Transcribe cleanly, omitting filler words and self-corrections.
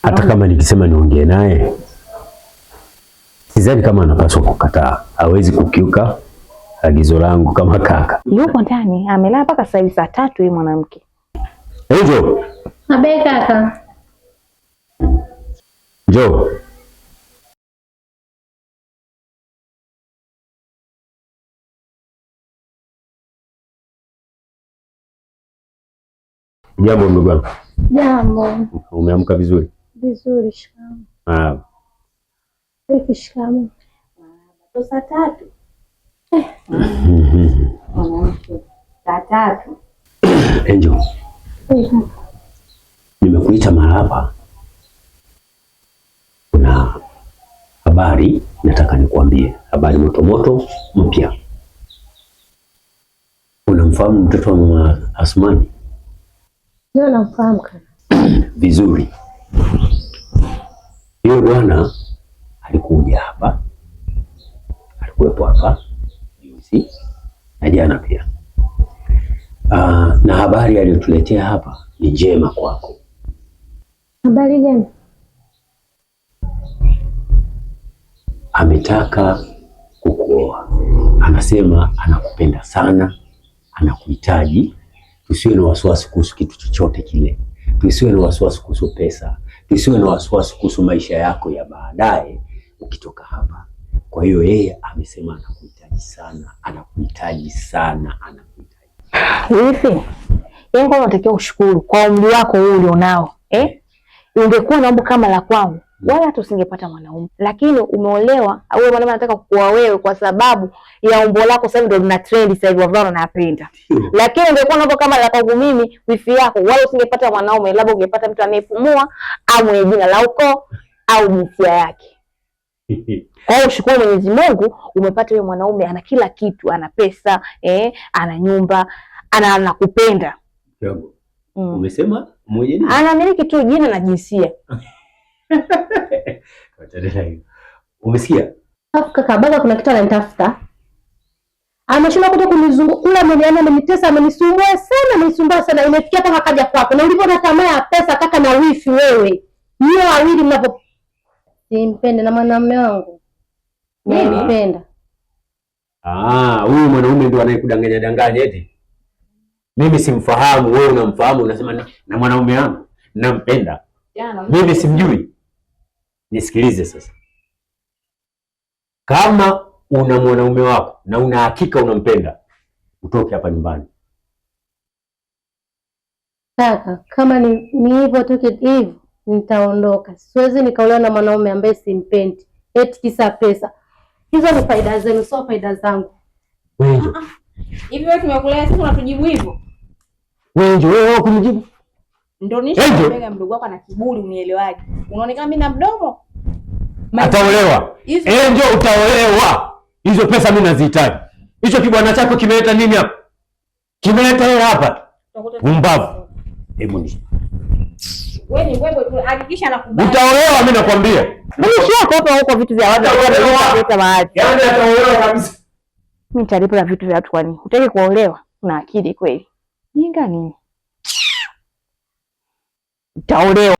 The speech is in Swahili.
Hata kama nikisema niongee naye, sidhani kama anapaswa kukataa. Hawezi kukiuka agizo langu kama kaka. Yupo ndani, amelala mpaka saa 3 hii mwanamke. Njoo. Abe kaka. Njoo. Jambo ndugu wangu. Jambo. Umeamka vizuri? Vizuri, shikamoo. Shikamoo. Saa 3. Saa 3. Angel. Nimekuita mahali hapa. Kuna habari nataka nikuambie, habari moto mpya. Unamfahamu mtoto wa mama Asmani? Ndio, namfahamu kaka. Vizuri. Hiyo bwana alikuja hapa, alikuwepo hapa juzi na jana pia. Na habari aliyotuletea hapa ni njema kwako. Habari gani? Ametaka kukuoa. Anasema anakupenda sana, anakuhitaji. Tusiwe na wasiwasi kuhusu kitu chochote kile. Tusiwe na wasiwasi kuhusu pesa. Tusiwe na wasiwasi kuhusu maisha yako ya baadaye ukitoka hapa. Kwa hiyo yeye amesema anakuhitaji sana, anakuhitaji sana, anakuhitaji. Hivi, yeye unatakiwa ushukuru kwa umri wako huu ulionao. Ungekuwa na mambo kama la kwangu, wala tusingepata mwanaume. Lakini umeolewa, au mwanaume anataka kuoa wewe kwa sababu ya umbo lako sasa ndio lina trend sasa hivi wavulana wanapenda. Lakini ungekuwa na mambo kama la kwangu mimi, wifi yako, wala usingepata mwanaume, labda ungepata mtu anayepumua au mwenye jina la ukoo au jinsia yake. Kwa hiyo ushukuru Mwenyezi Mungu umepata yule mwanaume, ana kila kitu, ana pesa, ana nyumba, anakupenda. Yangu. Umesema mmoja nini? Anamiliki tu jina na jinsia. Umesikia? Kaka, bado kuna kitu ananitafuta. Ameshinda kuja kunizunguka, amenitesa, amenisumbua sana. Imefikia kama kaja kwako. Na ulivyo na tamaa ya pesa kaka na wifi wewe. Niyo wawili mnapo simpende na mwanamume wangu. Mimi nipenda. Huyu mwanaume ndio anayekudanganya eti. Mimi simfahamu, wewe unamfahamu, unasema na mwanaume wangu nampenda. Mimi simjui. Nisikilize sasa. Kama una mwanaume wako na una hakika unampenda, utoke hapa nyumbani. Kaka, kama ni hivyo tu hivi, nitaondoka. Siwezi nikaolewa na mwanaume ambaye simpendi. Eti kisa pesa. Hizo ni faida zenu, sio faida zangu. Wewe. Hivi wewe tumekulea sasa unatujibu hivyo? Wewe kunijibu? Ndio nishaambia mdogo wako ana kiburi, unielewaje? Unaonekana mimi na mdomo. Ataolewa. Ndio utaolewa. Hizo pesa mimi nazihitaji. Hicho kibwana chako kimeleta nini hapa? Kimeleta hela hapa. Mbavu. Hebu ni. Wewe ni wewe tu, hakikisha anakubali. Utaolewa mimi nakwambia. Mimi sio kopa huko vitu vya watu wanaleta baadhi. Yaani ataolewa kabisa. Mimi nitalipa vitu vya watu kwani? Hutaki kuolewa? Una akili kweli? Jinga nini? Utaolewa.